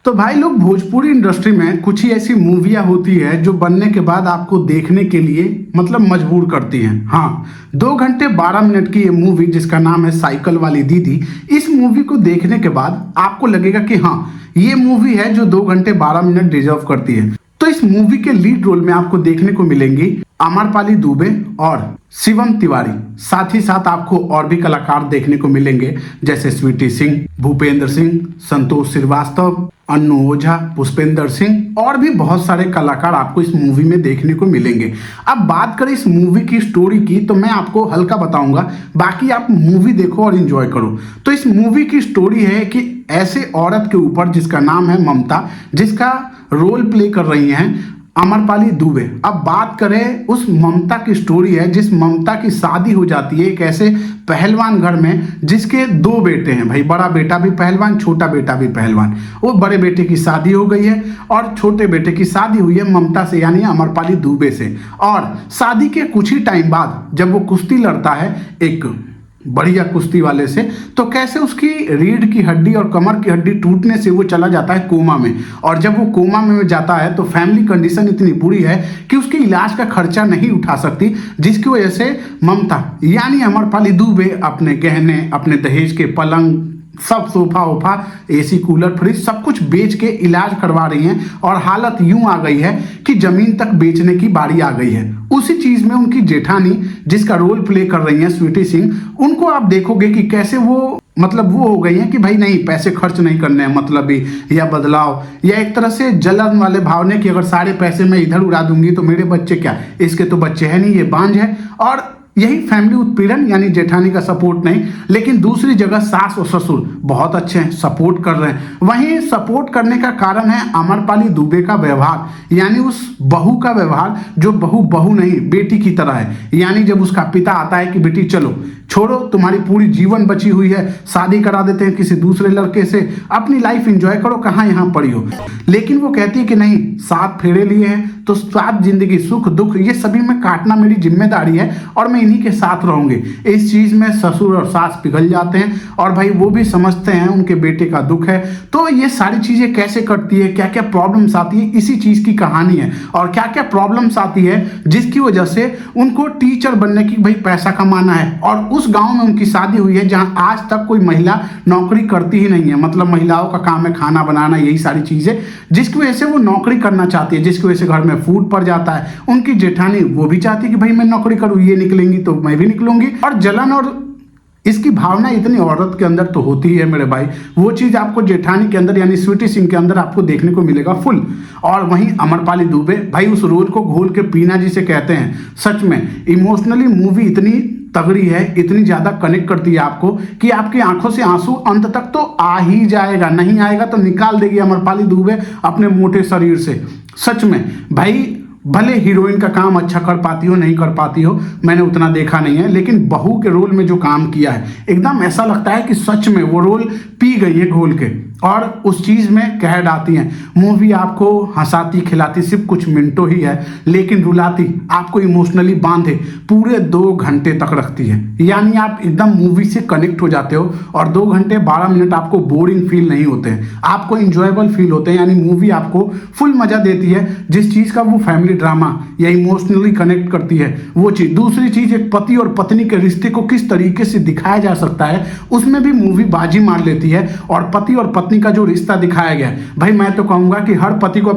तो भाई लोग, भोजपुरी इंडस्ट्री में कुछ ही ऐसी मूवियाँ होती है जो बनने के बाद आपको देखने के लिए मतलब मजबूर करती हैं। हाँ, 2 घंटे 12 मिनट की ये मूवी जिसका नाम है साइकिल वाली दीदी, इस मूवी को देखने के बाद आपको लगेगा कि हाँ, ये मूवी है जो 2 घंटे 12 मिनट डिजर्व करती है। तो इस मूवी के लीड रोल में आपको देखने को मिलेंगी आम्रपाली दुबे और शिवम तिवारी। साथ ही साथ आपको और भी कलाकार देखने को मिलेंगे जैसे स्वीटी सिंह, भूपेंद्र सिंह, संतोष श्रीवास्तव, अन्नू ओझा, पुष्पेंद्र सिंह और भी बहुत सारे कलाकार आपको इस मूवी में देखने को मिलेंगे। अब बात करें इस मूवी की स्टोरी की तो मैं आपको हल्का बताऊंगा, बाकी आप मूवी देखो और एंजॉय करो। तो इस मूवी की स्टोरी है कि ऐसे औरत के ऊपर जिसका नाम है ममता, जिसका रोल प्ले कर रही हैं आम्रपाली दुबे। अब बात करें उस ममता की स्टोरी है जिस ममता की शादी हो जाती है एक ऐसे पहलवान घर में जिसके 2 बेटे हैं। भाई, बड़ा बेटा भी पहलवान, छोटा बेटा भी पहलवान। वो बड़े बेटे की शादी हो गई है और छोटे बेटे की शादी हुई है ममता से, यानी आम्रपाली दुबे से। और शादी के कुछ ही टाइम बाद जब वो कुश्ती लड़ता है एक बढ़िया कुश्ती वाले से, तो कैसे उसकी रीढ़ की हड्डी और कमर की हड्डी टूटने से वो चला जाता है कोमा में। और जब वो कोमा में जाता है तो फैमिली कंडीशन इतनी बुरी है कि उसके इलाज का खर्चा नहीं उठा सकती, जिसकी वजह से ममता यानी आम्रपाली दुबे अपने गहने, अपने दहेज के पलंग, सब सोफा वोफा, एसी कूलर फ्रिज सब कुछ बेच के इलाज करवा रही हैं। और हालत यूं आ गई है कि जमीन तक बेचने की बारी आ गई है। उसी चीज में उनकी जेठानी जिसका रोल प्ले कर रही हैं स्वीटी सिंह, उनको आप देखोगे कि कैसे वो वो हो गई है कि भाई नहीं, पैसे खर्च नहीं करने हैं मतलबी, या बदलाव, या एक तरह से जलन वाले भावने कि अगर सारे पैसे मैं इधर उड़ा दूंगी तो मेरे बच्चे क्या, इसके तो बच्चे हैं नहीं, ये बांझ है। और यही फैमिली उत्पीड़न यानी जेठानी का सपोर्ट नहीं, लेकिन दूसरी जगह सास और ससुर बहुत अच्छे हैं, सपोर्ट कर रहे हैं। वहीं सपोर्ट करने का कारण है आम्रपाली दुबे का व्यवहार, यानी उस बहू का व्यवहार जो बहू नहीं बेटी की तरह है। यानी जब उसका पिता आता है कि बेटी चलो, छोड़ो, तुम्हारी पूरी जीवन बची हुई है, शादी करा देते हैं किसी दूसरे लड़के से, अपनी लाइफ एंजॉय करो, कहाँ यहाँ पड़ी हो। लेकिन वो कहती है कि नहीं, 7 फेरे लिए हैं तो 7 जिंदगी, सुख दुख ये सभी में काटना मेरी जिम्मेदारी है और मैं इन्हीं के साथ रहूंगी। इस चीज में ससुर और सास पिघल जाते हैं और भाई वो भी समझते हैं उनके बेटे का दुख है। तो ये सारी चीजें कैसे करती है, क्या क्या प्रॉब्लम्स आती है, इसी चीज की कहानी है। और क्या क्या प्रॉब्लम्स आती है जिसकी वजह से उनको टीचर बनने की भाई पैसा कमाना है। और उस गांव में उनकी शादी हुई है जहां आज तक कोई महिला नौकरी करती ही नहीं है, मतलब महिलाओं का काम है खाना बनाना, यही सारी चीजें, जिसकी वजह से वो नौकरी करना चाहती है, जिसकी वजह से घर में फूड पड़ जाता है। उनकी जेठानी वो भी चाहती है कि भाई मैं नौकरी करूं, ये निकलेंगी तो मैं भी निकलूंगी। और जलन और इसकी भावना इतनी औरत के अंदर तो होती ही है मेरे भाई, वो चीज आपको जेठानी के अंदर यानी स्वीटी सिंह के अंदर आपको देखने को मिलेगा फुल। और वहीं आम्रपाली दुबे भाई उस रोल को घोल के पीना जिसे कहते हैं, सच में इमोशनली मूवी इतनी तगड़ी है, इतनी ज्यादा कनेक्ट करती है आपको कि आपकी आंखों से आंसू अंत तक तो आ ही जाएगा, नहीं आएगा तो निकाल देगी आम्रपाली दुबे अपने मोटे शरीर से। सच में भाई, भले हीरोइन का काम अच्छा कर पाती हो नहीं कर पाती हो, मैंने उतना देखा नहीं है, लेकिन बहू के रोल में जो काम किया है एकदम ऐसा लगता है कि सच में वो रोल पी गई है घोल के और उस चीज में कह डालती हैं। मूवी आपको हंसाती खिलाती सिर्फ कुछ मिनटों ही है, लेकिन रुलाती, आपको इमोशनली बांधे पूरे 2 घंटे तक रखती है। यानी आप एकदम मूवी से कनेक्ट हो जाते हो और 2 घंटे 12 मिनट आपको बोरिंग फील नहीं होते हैं, आपको इंजॉयबल फील होते हैं। यानी मूवी आपको फुल मजा देती है, जिस चीज का वो फैमिली ड्रामा या इमोशनली कनेक्ट करती है वो चीज। दूसरी चीज, एक पति और पत्नी के रिश्ते को किस तरीके से दिखाया जा सकता है, उसमें भी मूवी बाजी मार लेती है। और पति और पत्नी का जो रिश्ता दिखाया गया है, भाई मैं तो कहूंगा कि हर पति को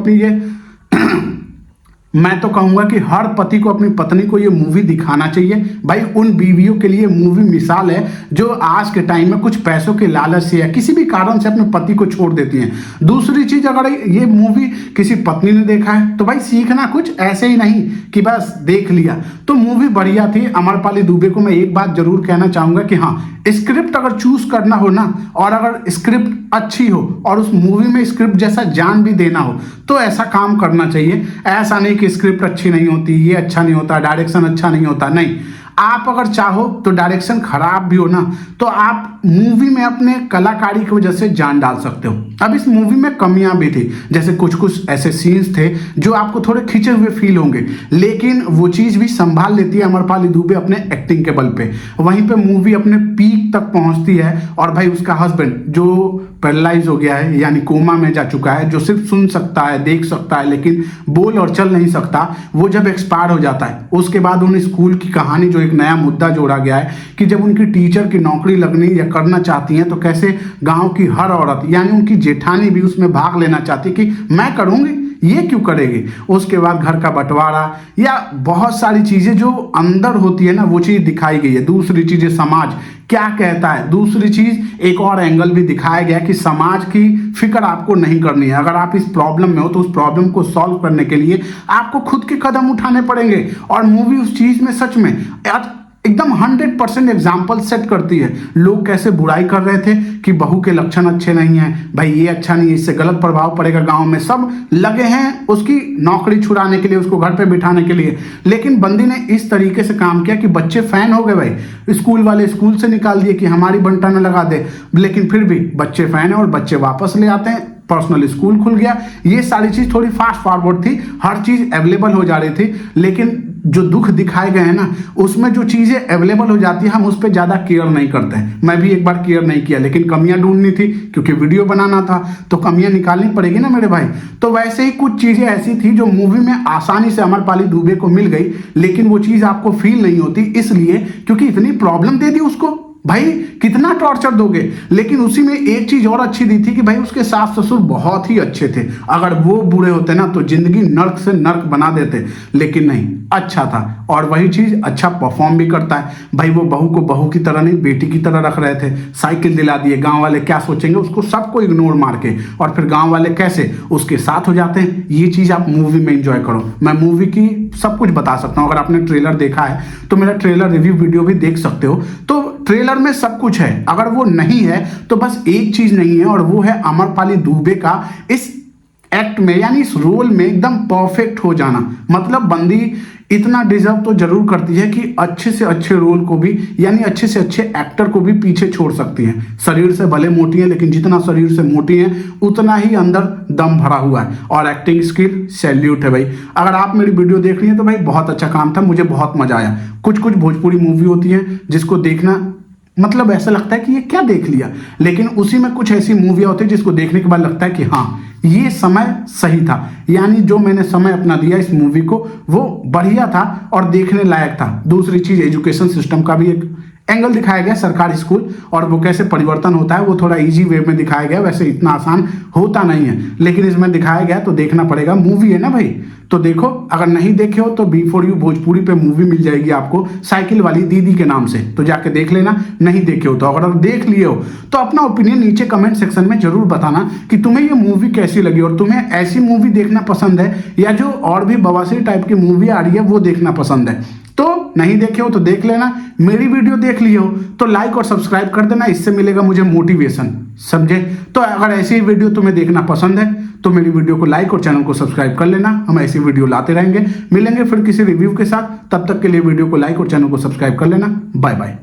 अपनी पत्नी को ये मूवी दिखाना चाहिए। भाई उन बीवियों के लिए मूवी मिसाल है जो आज के टाइम में कुछ पैसों के लालच से या किसी भी कारण से अपने पति को छोड़ देती हैं। दूसरी चीज, अगर ये मूवी किसी पत्नी ने देखा है तो भाई सीखना कुछ ऐसे ही नहीं कि बस देख लिया। तो मूवी बढ़िया थी। आम्रपाली दुबे को मैं एक बात जरूर कहना चाहूंगा कि हाँ, स्क्रिप्ट अगर चूज करना हो ना, और अगर स्क्रिप्ट अच्छी हो और उस मूवी में स्क्रिप्ट जैसा जान भी देना हो तो ऐसा काम करना चाहिए। ऐसा नहीं कि स्क्रिप्ट अच्छी नहीं होती, ये अच्छा नहीं होता, डायरेक्शन अच्छा नहीं होता, नहीं। आप अगर चाहो तो डायरेक्शन खराब भी हो ना तो आप मूवी में अपने कलाकारी की वजह से जान डाल सकते हो। अब इस मूवी में कमियां भी थी, जैसे कुछ कुछ ऐसे सीन्स थे जो आपको थोड़े खींचे हुए फील होंगे, लेकिन वो चीज भी संभाल लेती है अमरपाली दुबे अपने एक्टिंग के बल पे। वहीं पे मूवी अपने पीक तक पहुंचती है और भाई उसका हस्बैंड जो पैरालाइज हो गया है, यानी कोमा में जा चुका है, जो सिर्फ सुन सकता है, देख सकता है, लेकिन बोल और चल नहीं सकता, वो जब एक्सपायर हो जाता है उसके बाद उन स्कूल की कहानी जो एक नया मुद्दा जोड़ा गया है कि जब उनकी टीचर की नौकरी लगनी या करना चाहती हैं तो कैसे गांव की हर औरत यानी उनकी जेठानी भी उसमें भाग लेना चाहती कि मैं करूंगी, ये क्यों करेगी। उसके बाद घर का बंटवारा या बहुत सारी चीजें जो अंदर होती है ना, वो चीज दिखाई गई है। दूसरी चीजें समाज क्या कहता है, दूसरी चीज एक और एंगल भी दिखाया गया कि समाज की फिक्र आपको नहीं करनी है। अगर आप इस प्रॉब्लम में हो तो उस प्रॉब्लम को सॉल्व करने के लिए आपको खुद के कदम उठाने पड़ेंगे। और मूवी उस चीज में सच में एकदम 100% एग्जाम्पल सेट करती है। लोग कैसे बुराई कर रहे थे कि बहू के लक्षण अच्छे नहीं हैं, भाई ये अच्छा नहीं है, इससे गलत प्रभाव पड़ेगा गांव में, सब लगे हैं उसकी नौकरी छुड़ाने के लिए, उसको घर पे बिठाने के लिए। लेकिन बंदी ने इस तरीके से काम किया कि बच्चे फैन हो गए, भाई स्कूल वाले स्कूल से निकाल दिए कि हमारी बंटा न लगा दे, लेकिन फिर भी बच्चे फैन है और बच्चे वापस ले आते हैं, पर्सनल स्कूल खुल गया। ये सारी चीज थोड़ी फास्ट फॉरवर्ड थी, हर चीज अवेलेबल हो जा रही थी, लेकिन जो दुख दिखाए गए हैं ना उसमें जो चीजें अवेलेबल हो जाती है हम उस पर ज्यादा केयर नहीं करते हैं। मैं भी एक बार केयर नहीं किया, लेकिन कमियां ढूंढनी थी क्योंकि वीडियो बनाना था तो कमियां निकालनी पड़ेगी ना मेरे भाई। तो वैसे ही कुछ चीजें ऐसी थी जो मूवी में आसानी से अमरपाली दुबे को मिल गई, लेकिन वो चीज आपको फील नहीं होती, इसलिए क्योंकि इतनी प्रॉब्लम दे दी उसको, भाई कितना टॉर्चर दोगे। लेकिन उसी में एक चीज और अच्छी दी थी कि भाई उसके सास ससुर बहुत ही अच्छे थे, अगर वो बुरे होते ना तो जिंदगी नर्क से नर्क बना देते, लेकिन नहीं, अच्छा था। और वही चीज अच्छा परफॉर्म भी करता है भाई। वो बहू को बहू की तरह नहीं बेटी की तरह रख रहे थे, साइकिल दिला दिए, गांव वाले क्या सोचेंगे उसको सबको इग्नोर मार के, और फिर गांव वाले कैसे उसके साथ हो जाते हैं। ये चीज आप मूवी में एंजॉय करो। मैं मूवी की सब कुछ बता सकता हूँ, अगर आपने ट्रेलर देखा है तो मेरा ट्रेलर रिव्यू वीडियो भी देख सकते हो। तो ट्रेलर में सब कुछ है, अगर वो नहीं है तो बस एक चीज नहीं है, और वो है अमरपाली दुबे का इस एक्ट में यानी इस रोल में एकदम परफेक्ट हो जाना। मतलब बंदी इतना डिजर्व तो जरूर करती है कि अच्छे से अच्छे रोल को भी यानी अच्छे से अच्छे एक्टर को भी पीछे छोड़ सकती है। शरीर से भले मोटी है, लेकिन जितना शरीर से मोटी है उतना ही अंदर दम भरा हुआ है, और एक्टिंग स्किल सैल्यूट है भाई। अगर आप मेरी वीडियो देख रही हैं तो भाई बहुत अच्छा काम था, मुझे बहुत मजा आया। कुछ कुछ भोजपुरी मूवी होती है जिसको देखना मतलब ऐसा लगता है कि ये क्या देख लिया, लेकिन उसी में कुछ ऐसी मूवियाँ होती है जिसको देखने के बाद लगता है कि हाँ ये समय सही था, यानी जो मैंने समय अपना दिया इस मूवी को वो बढ़िया था और देखने लायक था। दूसरी चीज एजुकेशन सिस्टम का भी एक एंगल दिखाया गया, सरकारी स्कूल और वो कैसे परिवर्तन होता है, वो थोड़ा इजी वे में दिखाया गया। वैसे इतना आसान होता नहीं है, लेकिन इसमें दिखाया गया तो देखना पड़ेगा, मूवी है ना भाई, तो देखो। अगर नहीं देखे हो तो B4U भोजपुरी पे मूवी मिल जाएगी आपको, साइकिल वाली दीदी के नाम से, तो जाके देख लेना। नहीं देखे हो तो अगर देख लिए हो तो अपना ओपिनियन नीचे कमेंट सेक्शन में जरूर बताना कि तुम्हें ये मूवी कैसी लगी, और तुम्हें ऐसी मूवी देखना पसंद है या जो और भी बवासीर टाइप की मूवी आ रही है वो देखना पसंद है। तो नहीं देखे हो तो देख लेना, मेरी वीडियो देख ली हो तो लाइक और सब्सक्राइब कर देना, इससे मिलेगा मुझे मोटिवेशन, समझे। तो अगर ऐसी वीडियो तुम्हें देखना पसंद है तो मेरी वीडियो को लाइक और चैनल को सब्सक्राइब कर लेना। हम ऐसी वीडियो लाते रहेंगे, मिलेंगे फिर किसी रिव्यू के साथ, तब तक के लिए वीडियो को लाइक और चैनल को सब्सक्राइब कर लेना। Bye bye.